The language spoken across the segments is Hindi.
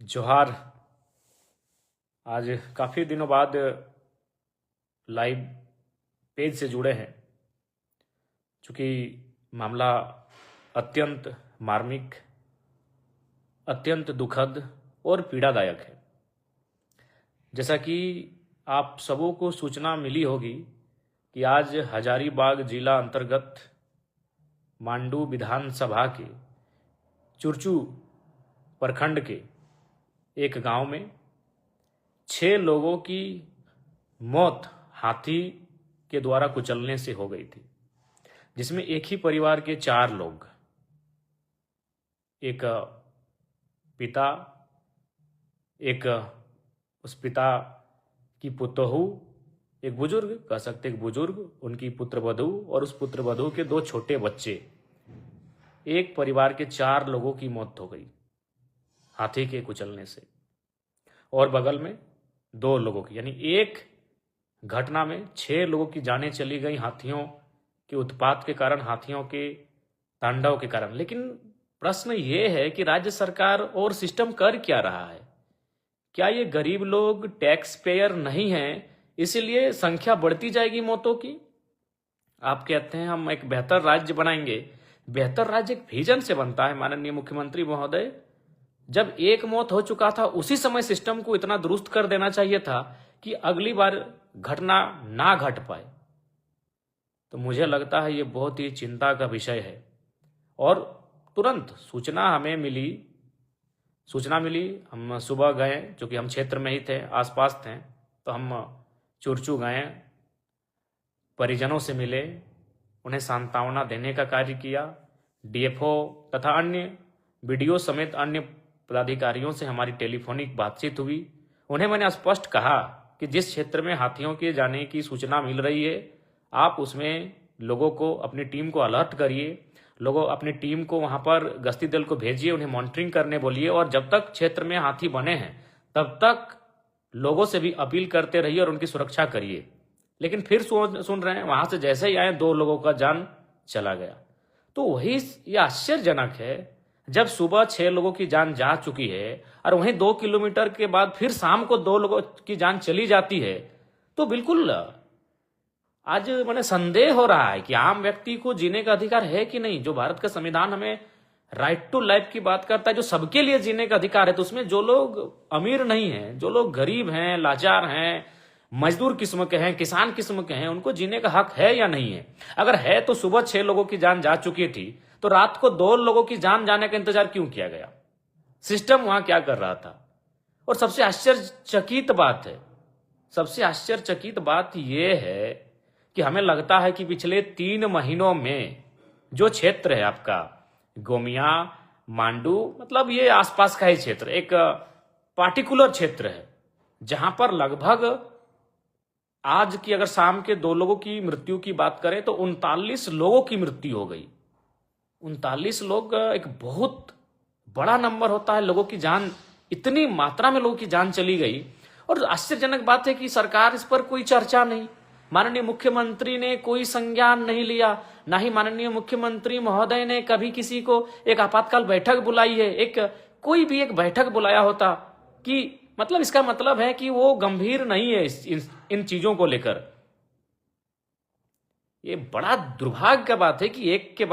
जोहार। आज काफ़ी दिनों बाद लाइव पेज से जुड़े हैं, चूँकि मामला अत्यंत मार्मिक, अत्यंत दुखद और पीड़ादायक है। जैसा कि आप सबों को सूचना मिली होगी कि आज हजारीबाग जिला अंतर्गत मांडू विधानसभा के चुरचू प्रखंड के एक गांव में 6 लोगों की मौत हाथी के द्वारा कुचलने से हो गई थी, जिसमें एक ही परिवार के 4 लोग, एक पिता, एक उस पिता की पुतोहू, एक बुजुर्ग, कह सकते एक बुजुर्ग, उनकी पुत्रवधू और उस पुत्रवधू के 2 छोटे बच्चे, एक परिवार के 4 लोगों की मौत हो गई हाथी के कुचलने से। और बगल में 2 लोगों की, यानी एक घटना में 6 लोगों की जानें चली गई हाथियों के उत्पात के कारण, हाथियों के तांडव के कारण। लेकिन प्रश्न ये है कि राज्य सरकार और सिस्टम कर क्या रहा है? क्या ये गरीब लोग टैक्स पेयर नहीं हैं, इसीलिए संख्या बढ़ती जाएगी मौतों की? आप कहते हैं हम एक बेहतर राज्य बनाएंगे। बेहतर राज्य एक विजन से बनता है माननीय मुख्यमंत्री महोदय। जब एक मौत हो चुका था, उसी समय सिस्टम को इतना दुरुस्त कर देना चाहिए था कि अगली बार घटना ना घट पाए। तो मुझे लगता है ये बहुत ही चिंता का विषय है। और तुरंत सूचना मिली, हम सुबह गए, क्योंकि हम क्षेत्र में ही थे, आसपास थे, तो हम चुरचू गए, परिजनों से मिले, उन्हें सांत्वना देने का कार्य किया। डीएफओ तथा अन्य बीडीओ समेत अन्य पदाधिकारियों से हमारी टेलीफोनिक बातचीत हुई। उन्हें मैंने स्पष्ट कहा कि जिस क्षेत्र में हाथियों के जाने की सूचना मिल रही है, आप उसमें लोगों को, अपनी टीम को अलर्ट करिए, लोगों अपनी टीम को वहां पर गश्ती दल को भेजिए, उन्हें मॉनिटरिंग करने बोलिए, और जब तक क्षेत्र में हाथी बने हैं तब तक लोगों से भी अपील करते रहिए और उनकी सुरक्षा करिए। लेकिन फिर सुन रहे हैं, वहां से जैसे ही आए 2 लोगों का जान चला गया। तो वही ये आश्चर्यजनक है, जब सुबह 6 लोगों की जान जा चुकी है और वहीं 2 किलोमीटर के बाद फिर शाम को 2 लोगों की जान चली जाती है, तो बिल्कुल आज मैंने संदेह हो रहा है कि आम व्यक्ति को जीने का अधिकार है कि नहीं। जो भारत का संविधान हमें राइट टू लाइफ की बात करता है, जो सबके लिए जीने का अधिकार है, तो उसमें जो लोग अमीर नहीं हैं, जो लोग गरीब हैं, लाचार हैं, मजदूर किस्म के हैं, किसान किस्म के हैं, उनको जीने का हक है या नहीं है? अगर है तो सुबह 6 लोगों की जान जा चुकी थी, तो रात को 2 लोगों की जान जाने का इंतजार क्यों किया गया? सिस्टम वहां क्या कर रहा था? और सबसे आश्चर्यचकित बात यह है कि हमें लगता है कि पिछले 3 महीनों में जो क्षेत्र है आपका गोमिया, मांडू, मतलब ये आसपास का ही क्षेत्र, एक पार्टिकुलर क्षेत्र है जहां पर लगभग आज की अगर शाम के 2 लोगों की मृत्यु की बात करें तो 39 लोगों की मृत्यु हो गई। 39 लोग एक बहुत बड़ा नंबर होता है। लोगों की जान, इतनी मात्रा में लोगों की जान चली गई। और आश्चर्यजनक बात है कि सरकार इस पर कोई चर्चा नहीं, माननीय मुख्यमंत्री ने कोई संज्ञान नहीं लिया, ना ही माननीय मुख्यमंत्री महोदय ने कभी किसी को एक आपातकाल बैठक बुलाई है, कोई भी एक बैठक बुलाया होता कि मतलब इसका मतलब है कि वो गंभीर नहीं है इन चीजों को लेकर। ये बड़ा दुर्भाग्य का बात है कि एक के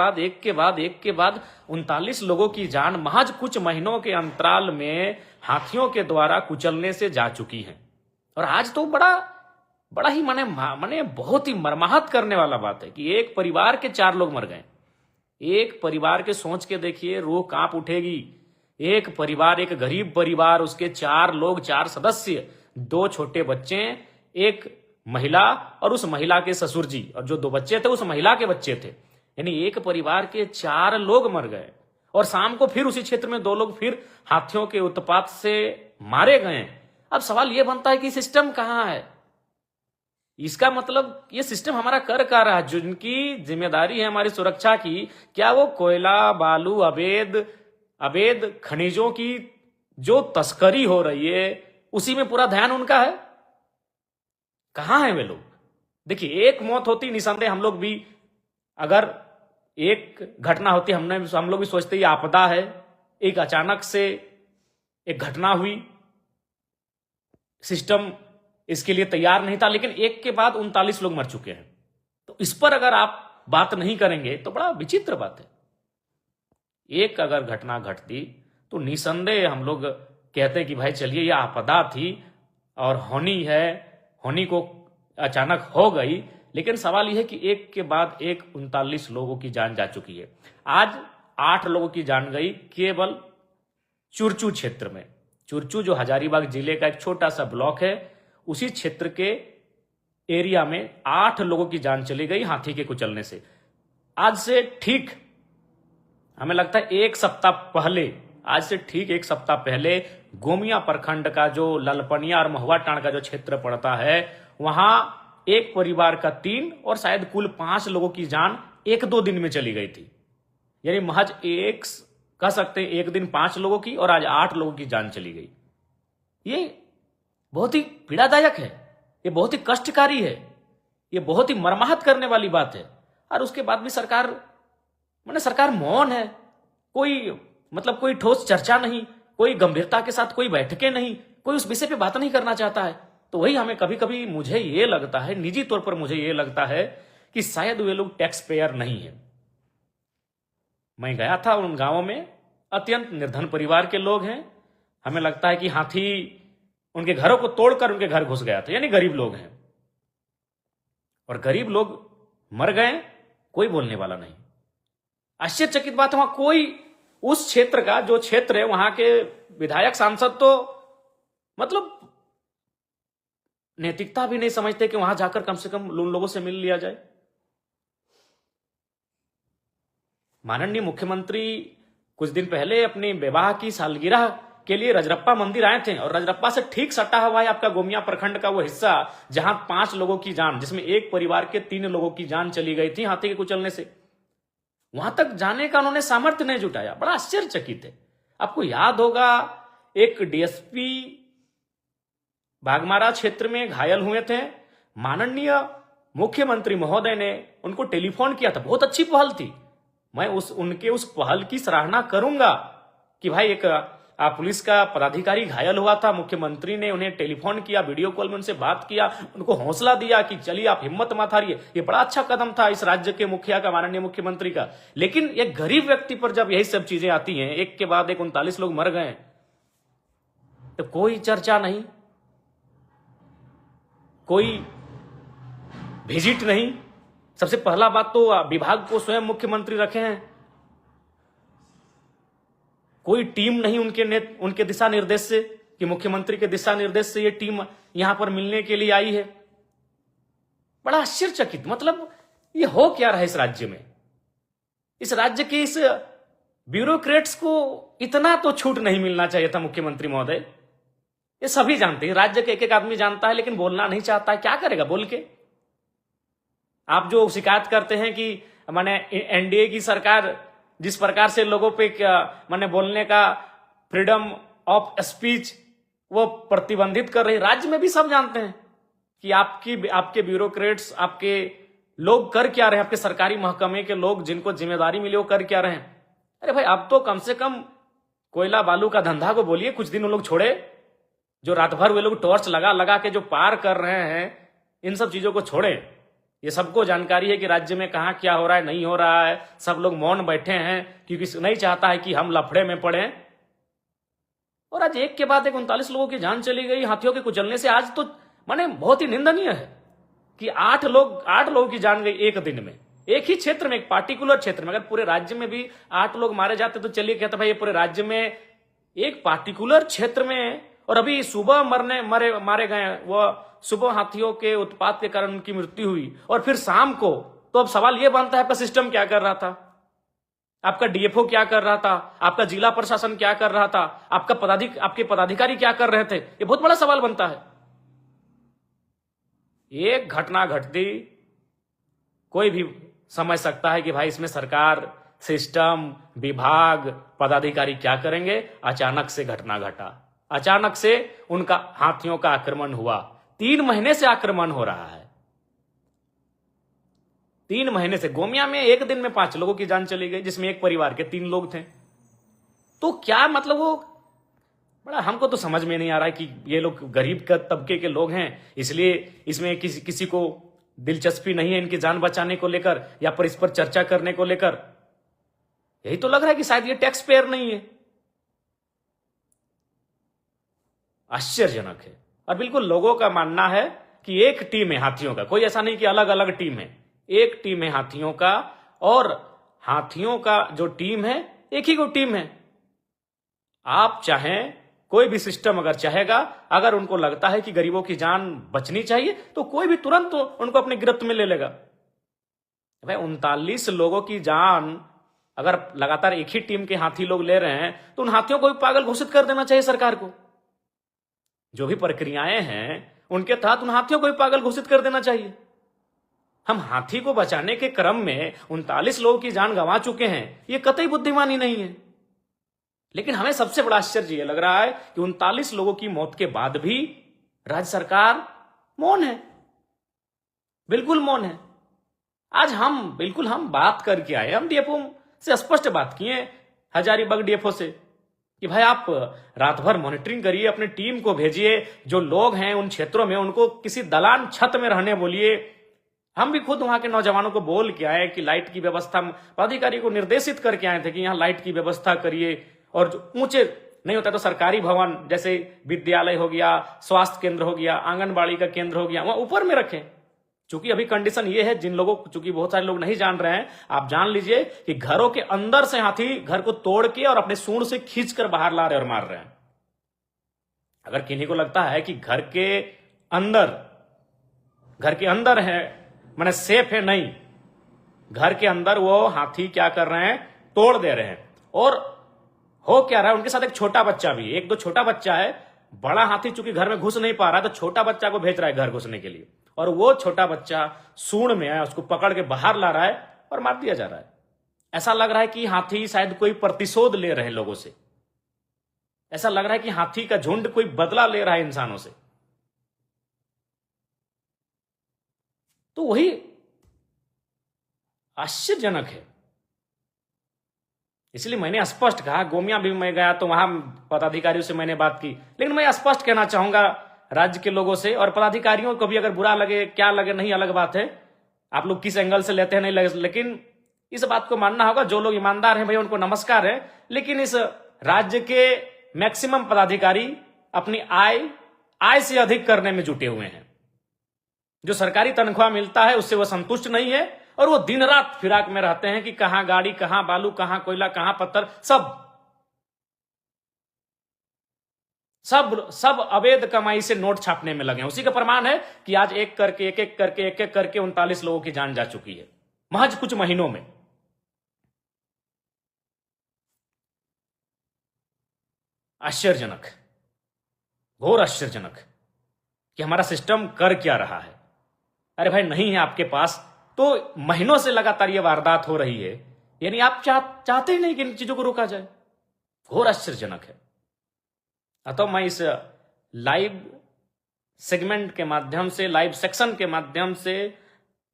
बाद 39 लोगों की जान महज कुछ महीनों के अंतराल में हाथियों के द्वारा कुचलने से जा चुकी है। और आज तो बड़ा ही माने बहुत ही मर्माहत करने वाला बात है कि एक परिवार के 4 लोग मर गए। एक परिवार के सोच के देखिए, रूह कांप उठेगी। एक परिवार, एक गरीब परिवार, उसके 4 लोग, 4 सदस्य, 2 छोटे बच्चे, एक महिला और उस महिला के ससुर जी, और जो 2 बच्चे थे उस महिला के बच्चे थे, यानी एक परिवार के 4 लोग मर गए। और शाम को फिर उसी क्षेत्र में 2 लोग फिर हाथियों के उत्पात से मारे गए। अब सवाल यह बनता है कि सिस्टम कहां है? इसका मतलब ये सिस्टम हमारा कर क्या रहा है? जिनकी जिम्मेदारी है हमारी सुरक्षा की, क्या वो कोयला, बालू, अवैध खनिजों की जो तस्करी हो रही है उसी में पूरा ध्यान उनका है? कहां है वे लोग? देखिए, एक मौत होती निसंदेह, हम लोग भी अगर एक घटना होती हम लोग भी सोचते ये आपदा है, एक अचानक से एक घटना हुई, सिस्टम इसके लिए तैयार नहीं था, लेकिन एक के बाद 39 लोग मर चुके हैं। तो इस पर अगर आप बात नहीं करेंगे तो बड़ा विचित्र बात है। एक अगर घटना घटती तो निसंदेह हम लोग कहते हैं कि भाई चलिए यह आपदा थी और होनी को अचानक हो गई, लेकिन सवाल यह है कि एक के बाद एक 39 लोगों की जान जा चुकी है। आज 8 लोगों की जान गई केवल चुरचू क्षेत्र में। चुरचू जो हजारीबाग जिले का एक छोटा सा ब्लॉक है, उसी क्षेत्र के एरिया में 8 लोगों की जान चली गई हाथी के कुचलने से। आज से ठीक हमें लगता है एक सप्ताह पहले, आज से ठीक एक सप्ताह पहले गोमिया प्रखंड का जो ललपनिया और महुआ टांड का जो क्षेत्र पड़ता है, वहां एक परिवार का 3 और शायद कुल 5 लोगों की जान 1-2 दिन में चली गई थी। यानी महज एक कह सकते हैं एक दिन 5 लोगों की और आज 8 लोगों की जान चली गई। ये बहुत ही पीड़ादायक है, ये बहुत ही कष्टकारी है, ये बहुत ही मर्माहत करने वाली बात है। और उसके बाद भी सरकार मौन है, कोई ठोस चर्चा नहीं, कोई गंभीरता के साथ कोई बैठकें नहीं, कोई उस विषय पे बात नहीं करना चाहता है। तो वही हमें कभी कभी मुझे ये लगता है, निजी तौर पर मुझे ये लगता है कि शायद वे लोग टैक्स पेयर नहीं है। मैं गया था उन गांवों में, अत्यंत निर्धन परिवार के लोग हैं। हमें लगता है कि हाथी उनके घरों को तोड़कर उनके घर घुस गया था, यानी गरीब लोग हैं। और गरीब लोग मर गए, कोई बोलने वाला नहीं। आश्चर्यचकित बात, वहां कोई उस क्षेत्र का जो क्षेत्र है वहां के विधायक सांसद तो नैतिकता भी नहीं समझते कि वहां जाकर कम से कम उन लोगों से मिल लिया जाए। माननीय मुख्यमंत्री कुछ दिन पहले अपने विवाह की सालगिरह के लिए रजरप्पा मंदिर आए थे, और रजरप्पा से ठीक सटा हुआ है आपका गोमिया प्रखंड का वो हिस्सा जहां 5 लोगों की जान, जिसमें एक परिवार के 3 लोगों की जान चली गई थी हाथी के कुचलने से। वहां तक जाने का उन्होंने सामर्थ्य नहीं जुटाया, बड़ा आश्चर्यचकित है। आपको याद होगा एक डीएसपी बाघमारा क्षेत्र में घायल हुए थे, माननीय मुख्यमंत्री महोदय ने उनको टेलीफोन किया था। बहुत अच्छी पहल थी, मैं उनके उस पहल की सराहना करूंगा कि भाई एक पुलिस का पदाधिकारी घायल हुआ था, मुख्यमंत्री ने उन्हें टेलीफोन किया, वीडियो कॉल में उनसे बात किया, उनको हौसला दिया कि चलिए आप हिम्मत मत हारिए। ये बड़ा अच्छा कदम था इस राज्य के मुखिया का, माननीय मुख्यमंत्री का। लेकिन एक गरीब व्यक्ति पर जब यही सब चीजें आती हैं, एक के बाद एक 39 लोग मर गए, तो कोई चर्चा नहीं, कोई विजिट नहीं। सबसे पहला बात तो विभाग को स्वयं मुख्यमंत्री रखे हैं, कोई टीम नहीं उनके दिशा निर्देश से कि मुख्यमंत्री के दिशा निर्देश से ये टीम यहां पर मिलने के लिए आई है। बड़ा आश्चर्यचकित, ये हो क्या रहा है इस राज्य में। इस राज्य के इस ब्यूरोक्रेट्स को इतना तो छूट नहीं मिलना चाहिए था मुख्यमंत्री महोदय। ये सभी जानते हैं, राज्य के एक एक आदमी जानता है, लेकिन बोलना नहीं चाहता है। क्या करेगा बोल के? आप जो शिकायत करते हैं कि एनडीए की सरकार जिस प्रकार से लोगों पे बोलने का फ्रीडम ऑफ स्पीच वो प्रतिबंधित कर रही, राज्य में भी सब जानते हैं कि आपके ब्यूरोक्रेट्स, आपके लोग कर क्या रहे हैं, आपके सरकारी महकमे के लोग जिनको जिम्मेदारी मिली वो कर क्या रहे हैं। अरे भाई, अब तो कम से कम कोयला बालू का धंधा को बोलिए, कुछ दिन उन लोग छोड़े। जो रात भर वे लोग टॉर्च लगा लगा के जो पार कर रहे हैं, इन सब चीजों को छोड़े। ये सबको जानकारी है कि राज्य में कहां क्या हो रहा है, नहीं हो रहा है। सब लोग मौन बैठे हैं क्योंकि नहीं चाहता है कि हम लफड़े में पड़े। और आज एक के बाद एक 39 लोगों की जान चली गई हाथियों के कुचलने से। आज तो बहुत ही निंदनीय है कि 8 लोगों की जान गई एक दिन में, एक ही क्षेत्र में, एक पार्टिकुलर क्षेत्र में। अगर पूरे राज्य में भी 8 लोग मारे जाते तो चलिए कहते भाई ये पूरे राज्य में एक पार्टिकुलर क्षेत्र में। और अभी सुबह मारे गए, वो सुबह हाथियों के उत्पात के कारण उनकी मृत्यु हुई, और फिर शाम को। तो अब सवाल यह बनता है आपका सिस्टम क्या कर रहा था, आपका डीएफओ क्या कर रहा था, आपका जिला प्रशासन क्या कर रहा था, आपके पदाधिकारी क्या कर रहे थे। ये बहुत बड़ा सवाल बनता है। एक घटना घटती, कोई भी समझ सकता है कि भाई इसमें सरकार, सिस्टम, विभाग, पदाधिकारी क्या करेंगे। अचानक से घटना घटा, अचानक से उनका हाथियों का आक्रमण हुआ। 3 महीने से आक्रमण हो रहा है, 3 महीने से। गोमिया में एक दिन में 5 लोगों की जान चली गई, जिसमें एक परिवार के 3 लोग थे। तो क्या वो बड़ा हमको तो समझ में नहीं आ रहा है कि ये लोग गरीब का तबके के लोग हैं, इसलिए इसमें किसी को दिलचस्पी नहीं है इनकी जान बचाने को लेकर या पर इस पर चर्चा करने को लेकर। यही तो लग रहा है कि शायद ये टैक्स पेयर नहीं है। आश्चर्यजनक है। और बिल्कुल लोगों का मानना है कि एक टीम है हाथियों का, कोई ऐसा नहीं कि अलग अलग टीम है, एक टीम है हाथियों का, और हाथियों का जो टीम है एक ही को टीम है। आप चाहें, कोई भी सिस्टम अगर चाहेगा, अगर उनको लगता है कि गरीबों की जान बचनी चाहिए तो कोई भी तुरंत उनको अपने गिरफ्त में ले लेगा। भाई 39 लोगों की जान अगर लगातार एक ही टीम के हाथी लोग ले रहे हैं तो उन हाथियों को भी पागल घोषित कर देना चाहिए सरकार को। जो भी प्रक्रियाएं हैं उनके तहत उन हाथियों को भी पागल घोषित कर देना चाहिए। हम हाथी को बचाने के क्रम में 39 लोगों की जान गंवा चुके हैं, यह कतई बुद्धिमानी नहीं है। लेकिन हमें सबसे बड़ा आश्चर्य यह लग रहा है कि 39 लोगों की मौत के बाद भी राज्य सरकार मौन है, बिल्कुल मौन है। आज हम बात करके आए, हम डीएफओ से स्पष्ट बात किए, हजारीबाग डीएफओ से, कि भाई आप रात भर मॉनिटरिंग करिए, अपनी टीम को भेजिए, जो लोग हैं उन क्षेत्रों में उनको किसी दलान छत में रहने बोलिए। हम भी खुद वहां के नौजवानों को बोल के आए कि लाइट की व्यवस्था, पदाधिकारी को निर्देशित करके आए थे कि यहां लाइट की व्यवस्था करिए, और जो ऊंचे नहीं होता तो सरकारी भवन जैसे विद्यालय हो गया, स्वास्थ्य केंद्र हो गया, आंगनबाड़ी का केंद्र हो गया, वहां ऊपर में रखें। चूंकि अभी कंडीशन ये है, जिन लोगों, चूंकि बहुत सारे लोग नहीं जान रहे हैं, आप जान लीजिए कि घरों के अंदर से हाथी घर को तोड़ के और अपने सूंड से खींचकर बाहर ला रहे और मार रहे हैं। अगर किन्हीं को लगता है कि घर के अंदर है माने सेफ है, नहीं, घर के अंदर वो हाथी क्या कर रहे हैं, तोड़ दे रहे हैं। और हो क्या रहा है, उनके साथ एक छोटा बच्चा भी, एक दो छोटा बच्चा है। बड़ा हाथी चूंकि घर में घुस नहीं पा रहा है तो छोटा बच्चा को भेज रहा है घर घुसने के लिए, और वो छोटा बच्चा सूंड में है, उसको पकड़ के बाहर ला रहा है और मार दिया जा रहा है। ऐसा लग रहा है कि हाथी शायद कोई प्रतिशोध ले रहे हैं लोगों से, ऐसा लग रहा है कि हाथी का झुंड कोई बदला ले रहा है इंसानों से। तो वही आश्चर्यजनक है। इसलिए मैंने स्पष्ट कहा, गोमिया भी मैं गया तो वहां पदाधिकारियों से मैंने बात की, लेकिन मैं स्पष्ट कहना चाहूंगा राज्य के लोगों से, और पदाधिकारियों को भी अगर बुरा लगे, क्या लगे, नहीं अलग बात है, आप लोग किस एंगल से लेते हैं नहीं लगे, लेकिन इस बात को मानना होगा, जो लोग ईमानदार हैं भैया उनको नमस्कार है, लेकिन इस राज्य के मैक्सिमम पदाधिकारी अपनी आय से अधिक करने में जुटे हुए हैं। जो सरकारी तनख्वाह मिलता है उससे वो संतुष्ट नहीं है, और वो दिन रात फिराक में रहते हैं कि कहां गाड़ी, कहां बालू, कहां कोयला, कहां पत्थर, सब अवैध कमाई से नोट छापने में लगे हैं। उसी का प्रमाण है कि आज एक एक करके 39 लोगों की जान जा चुकी है महज कुछ महीनों में। आश्चर्यजनक, घोर आश्चर्यजनक कि हमारा सिस्टम कर क्या रहा है। अरे भाई नहीं है आपके पास तो महीनों से लगातार ये वारदात हो रही है, यानी आप चाहते ही नहीं कि इन चीजों को रोका जाए। घोर आश्चर्यजनक है। अतः मैं इस लाइव सेगमेंट के माध्यम से, लाइव सेक्शन के माध्यम से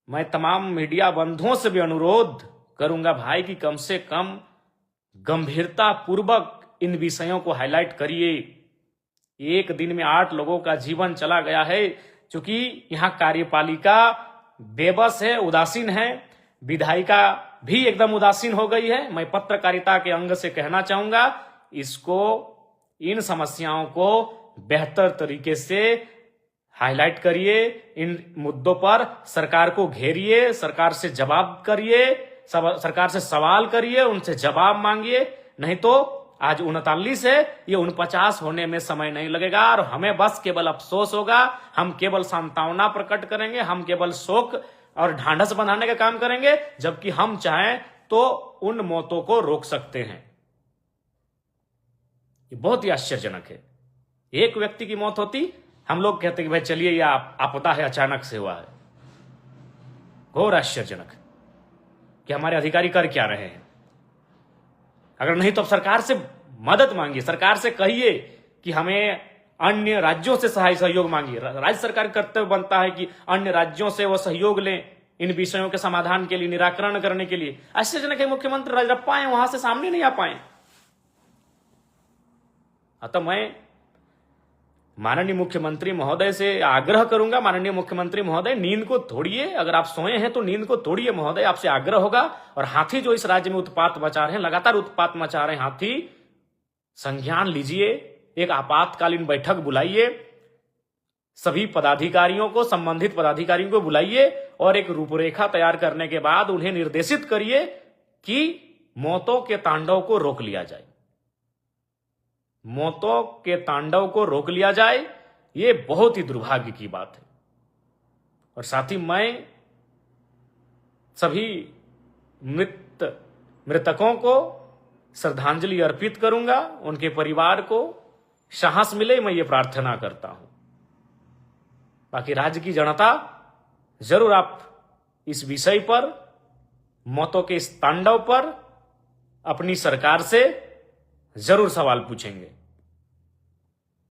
मैं तमाम मीडिया बंधुओं से भी अनुरोध करूंगा भाई कि कम से कम गंभीरता पूर्वक इन विषयों को हाईलाइट करिए। एक दिन में 8 लोगों का जीवन चला गया है। चूंकि यहां कार्यपालिका बेबस है, उदासीन है, विधायिका भी एकदम उदासीन हो गई है। मैं पत्रकारिता के अंग से कहना चाहूंगा, इन समस्याओं को बेहतर तरीके से हाईलाइट करिए, इन मुद्दों पर सरकार को घेरिए, सरकार से जवाब करिए, सरकार से सवाल करिए, उनसे जवाब मांगिए। नहीं तो आज 39 है, ये 49 होने में समय नहीं लगेगा और हमें बस केवल अफसोस होगा। हम केवल सांत्वना प्रकट करेंगे, हम केवल शोक और ढांढस बंधाने का काम करेंगे, जबकि हम चाहें तो उन मौतों को रोक सकते हैं। ये बहुत ही आश्चर्यजनक है। एक व्यक्ति की मौत होती, हम लोग कहते कि भाई चलिए यह आपदा है, अचानक से हुआ है। घोर आश्चर्यजनक कि हमारे अधिकारी कर क्या रहे हैं। अगर नहीं तो अब सरकार से मदद मांगिए, सरकार से कहिए कि हमें अन्य राज्यों से सहयोग मांगिए। राज्य सरकार का कर्तव्य बनता है कि अन्य राज्यों से वो सहयोग लें इन विषयों के समाधान के लिए, निराकरण करने के लिए। आश्चर्यजनक है मुख्यमंत्री राजरप्पा आए, वहां से सामने नहीं आ पाए। अतः मैं माननीय मुख्यमंत्री महोदय से आग्रह करूंगा, माननीय मुख्यमंत्री महोदय नींद को तोड़िए, अगर आप सोए हैं तो नींद को तोड़िए महोदय, आपसे आग्रह होगा। और हाथी जो इस राज्य में उत्पात मचा रहे हैं, लगातार उत्पात मचा रहे हैं हाथी, संज्ञान लीजिए, एक आपातकालीन बैठक बुलाइए, सभी पदाधिकारियों को, संबंधित पदाधिकारियों को बुलाइए और एक रूपरेखा तैयार करने के बाद उन्हें निर्देशित करिए कि मौतों के तांडव को रोक लिया जाए, मौतों के तांडव को रोक लिया जाए। यह बहुत ही दुर्भाग्य की बात है। और साथ ही मैं सभी मृतकों को श्रद्धांजलि अर्पित करूंगा, उनके परिवार को साहस मिले, मैं ये प्रार्थना करता हूं। बाकी राज्य की जनता, जरूर आप इस विषय पर, मौतों के इस तांडव पर अपनी सरकार से जरूर सवाल पूछेंगे।